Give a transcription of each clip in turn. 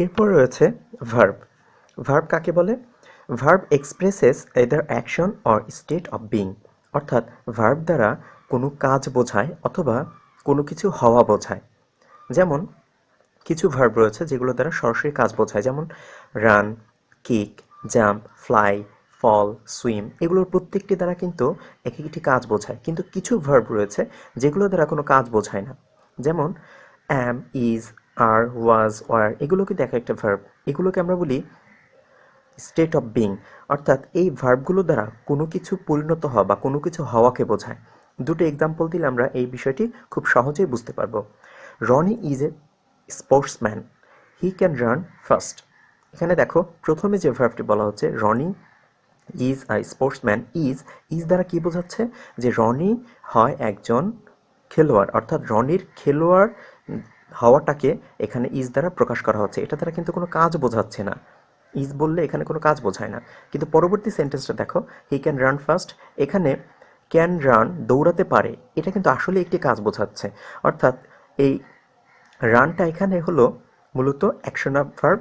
এরপর রয়েছে verb. Verb কাকে বলে? Verb expresses either action or state of being, অর্থাৎ ভার্ব দ্বারা কোনো কাজ বোঝায় অথবা কোনো কিছু হওয়া বোঝায়। যেমন কিছু ভার্ব রয়েছে যেগুলো দ্বারা সরাসরি কাজ বোঝায়, যেমন রান, কিক, জাম্প, ফ্লাই, ফল, সুইম, এগুলোর প্রত্যেকটি দ্বারা কিন্তু এক একটি কাজ বোঝায়। কিন্তু কিছু ভার্ব রয়েছে যেগুলো দ্বারা কোনো কাজ বোঝায় না, যেমন অ্যাম, ইজ, আর, ওয়াজ, ওয়ার, এগুলো কিন্তু এক একটা ভার্ব। এগুলোকে আমরা বলি স্টেট অফ বিং, অর্থাৎ এই ভার্বগুলো দ্বারা কোনো কিছু পরিণত হওয়া বা কোনো কিছু হওয়াকে বোঝায়। দুটো এক্সাম্পল দিলে আমরা এই বিষয়টি খুব সহজেই বুঝতে পারবো। Rony is a sportsman, he can run fast. এখানে দেখো প্রথমে যে ভার্বটি বলা হচ্ছে Rony is a sportsman, is is দ্বারা কি বোঝাচ্ছে? যে রনি হয় একজন খেলোয়াড়, অর্থাৎ রনির খেলোয়াড় হওয়াটাকে এখানে ইজ দ্বারা প্রকাশ করা হচ্ছে। এটা দ্বারা কিন্তু কোনো কাজ বোঝাচ্ছে না, ইজ বললে এখানে কোনো কাজ বোঝায় না। কিন্তু পরবর্তী সেন্টেন্সটা দেখো, হি ক্যান রান ফাস্ট, এখানে ক্যান রান দৌড়াতে পারে, এটা কিন্তু আসলে একটি কাজ বোঝাচ্ছে। অর্থাৎ এই রানটা এখানে হলো মূলত অ্যাকশন অফ ভার্ব,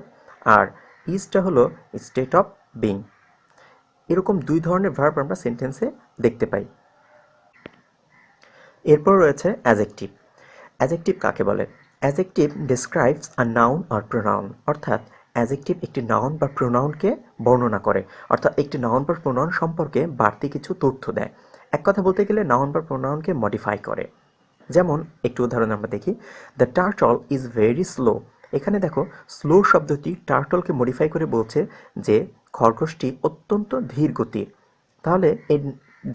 আর ইজটা হলো স্টেট অফ বিং। এরকম দুই ধরনের ভার্ব আমরা সেন্টেন্সে দেখতে পাই। এরপর রয়েছে অ্যাজেক্টিভ। অ্যাজেক্টিভ কাকে বলে? Adjective describes a noun or pronoun, অর্থাৎ অ্যাজেক্টিভ একটি নাউন বা প্রোনাউনকে বর্ণনা করে, অর্থাৎ একটি নাউন বা প্রোনাউন সম্পর্কে বাড়তি কিছু তথ্য দেয়। এক কথা বলতে গেলে নাউন বা প্রোনাউনকে মডিফাই করে। যেমন একটু উদাহরণ আমরা দেখি, the turtle is very slow. এখানে দেখো স্লো শব্দটি টার্টলকে মডিফাই করে বলছে যে খরগোশটি অত্যন্ত ধীর গতির। তাহলে এই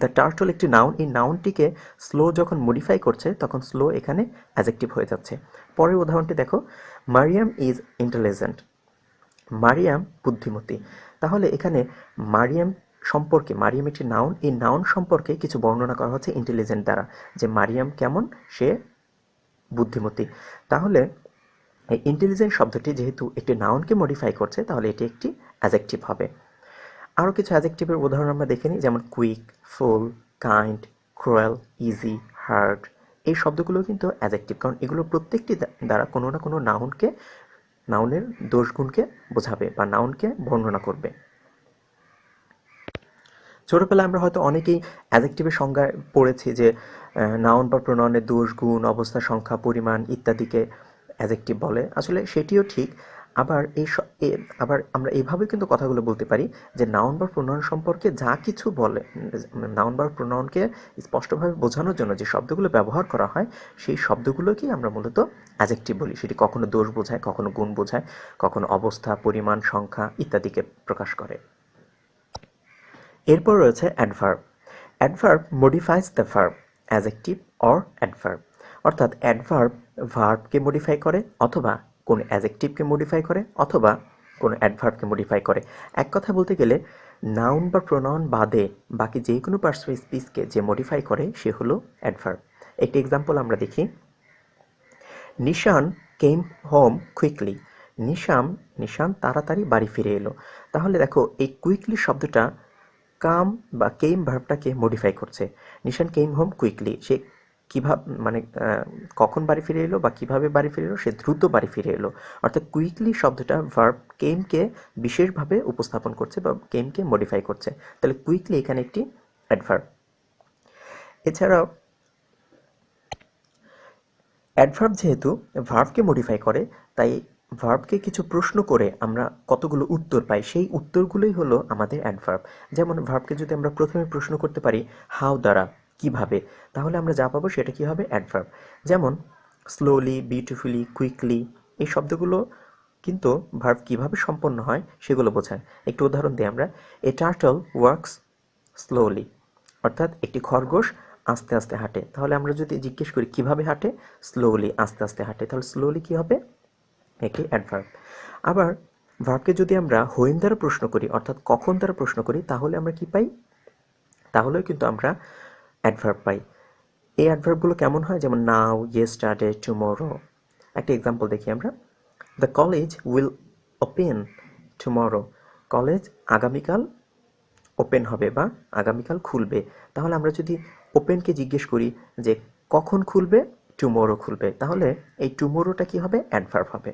দ্য টার্টল একটি নাউন, এই নাউনটিকে স্লো যখন মডিফাই করছে তখন স্লো এখানে অ্যাজেক্টিভ হয়ে যাচ্ছে। পরের উদাহরণটি দেখো, মারিয়াম ইজ ইন্টেলিজেন্ট, মারিয়াম বুদ্ধিমতী। তাহলে এখানে মারিয়াম সম্পর্কে, মারিয়াম একটি নাউন, এই নাউন সম্পর্কে কিছু বর্ণনা করা হচ্ছে ইন্টেলিজেন্ট দ্বারা, যে মারিয়াম কেমন, সে বুদ্ধিমতী। তাহলে এই ইন্টেলিজেন্ট শব্দটি যেহেতু একটি নাউনকে মডিফাই করছে, তাহলে এটি একটি অ্যাজেক্টিভ হবে। আরও কিছু অ্যাজেক্টিভের উদাহরণ আমরা দেখে নিই, যেমন কুইক, ফুল, কাইন্ড, ক্রুয়েল, ইজি, হার্ড। এই শব্দগুলো কিন্তু অ্যাজেক্টিভ, কারণ এগুলো প্রত্যেকটি দ্বারা কোনো না কোনো নাউনকে, নাউনের দোষগুণকে বোঝাবে বা নাউনকে বর্ণনা করবে। ছোটোবেলায় আমরা হয়তো অনেকেই অ্যাজেক্টিভের সংজ্ঞায় পড়েছি যে নাউন বা প্রোনাউনের দোষ, গুণ, অবস্থা, সংখ্যা, পরিমাণ ইত্যাদিকে অ্যাজেক্টিভ বলে। আসলে সেটিও ঠিক। আবার আবার আমরা এইভাবে কিন্তু কথাগুলো বলতে পারি যে নাউন বা প্রোনাউন সম্পর্কে যা কিছু বলে, নাউন বা প্রোনাউনকে স্পষ্টভাবে বোঝানোর জন্য যে শব্দগুলো ব্যবহার করা হয়, সেই শব্দগুলোকেই আমরা মূলত অ্যাজেক্টিভ বলি। সেটি কখনো দোষ বোঝায়, কখনো গুণ বোঝায়, কখনো অবস্থা, পরিমাণ, সংখ্যা ইত্যাদিকে প্রকাশ করে। এরপর রয়েছে adverb. Adverb modifies the verb, adjective or adverb, অর্থাৎ অ্যাডভার্ব ভার্বকে মডিফাই করে, অথবা কোনো অ্যাজেক্টিভকে মডিফাই করে, অথবা কোনো অ্যাডভার্বকে মডিফাই করে। এক কথা বলতে গেলে নাউন বা প্রোনাউন বাদে বাকি যে কোনো পার্সন স্পিচকে যে মডিফাই করে সে হলো অ্যাডভার্ব। একটি এক্সাম্পল আমরা দেখি, নিশান কেম হোম কুইকলি। নিশান তাড়াতাড়ি বাড়ি ফিরে এলো। তাহলে দেখো এই কুইকলি শব্দটা কাম বা কেম ভার্বটাকে মডিফাই করছে। নিশান কেম হোম কুইকলি, সে কীভাবে, মানে কখন বাড়ি ফিরে এলো বা কীভাবে বাড়ি ফিরে এলো, সে দ্রুত বাড়ি ফিরে এলো। অর্থাৎ কুইকলি শব্দটা ভার্ব কেমকে বিশেষভাবে উপস্থাপন করছে বা কেমকে মডিফাই করছে। তাহলে কুইকলি এখানে একটি অ্যাডভার্ব। এছাড়াও অ্যাডভার্ব যেহেতু ভার্বকে মডিফাই করে, তাই ভার্বকে কিছু প্রশ্ন করে আমরা কতগুলো উত্তর পাই, সেই উত্তরগুলোই হলো আমাদের অ্যাডভার্ব। যেমন ভার্বকে যদি আমরা প্রথমে প্রশ্ন করতে পারি হাউ দ্বারা, কিভাবে, তাহলে আমরা যা পাবো সেটা কী হবে? অ্যাডভার্ব। যেমন স্লোলি, বিউটিফুলি, কুইকলি, এই শব্দগুলো কিন্তু ভার্ব কীভাবে সম্পন্ন হয় সেগুলো বোঝায়। একটু উদাহরণ দিই আমরা, এ টার্টল ওয়ার্কস স্লোলি, অর্থাৎ একটি খরগোশ আস্তে আস্তে হাঁটে। তাহলে আমরা যদি জিজ্ঞেস করি কিভাবে হাঁটে, স্লোলি, আস্তে আস্তে হাঁটে, তাহলে স্লোলি কী হবে? একটি অ্যাডভার্ব। আবার ভার্বকে যদি আমরা হোয়েন দ্বারা প্রশ্ন করি, অর্থাৎ কখন দ্বারা প্রশ্ন করি, তাহলে আমরা কি পাই? তাহলেও কিন্তু আমরা অ্যাডভার্ব পাই। এই অ্যাডভার্বগুলো কেমন হয়? যেমন নাও, ইয়েস্টারডে, টুমরো। একটা এক্সাম্পল দেখি আমরা, the college will open tomorrow. College আগামীকাল ওপেন হবে বা আগামীকাল খুলবে। তাহলে আমরা যদি ওপেনকে জিজ্ঞেস করি যে কখন খুলবে, টুমরো খুলবে, তাহলে এই টুমরোটা কি হবে? অ্যাডভার্ব হবে।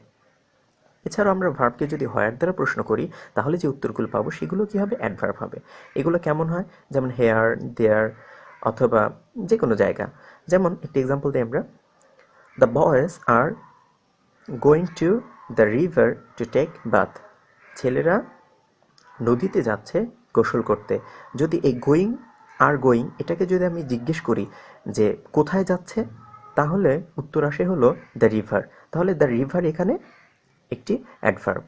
এছাড়াও আমরা ভার্বকে যদি হোয়ার দ্বারা প্রশ্ন করি তাহলে যে উত্তরগুলো পাবো সেগুলো কী হবে, অ্যাডভার্ব হবে। এগুলো কেমন হয়, যেমন হেয়ার, দেয়ার, অথবা যে কোনো জায়গা। যেমন একটি এক্সাম্পল দিই আমরা, the boys are going to the river to take bath. ছেলেরা নদীতে যাচ্ছে গোসল করতে। যদি এই গোয়িং এটাকে যদি আমি জিজ্ঞেস করি যে কোথায় যাচ্ছে, তাহলে উত্তর আসে হলো দ্য রিভার। তাহলে দ্য রিভার এখানে একটি অ্যাডভার্ব।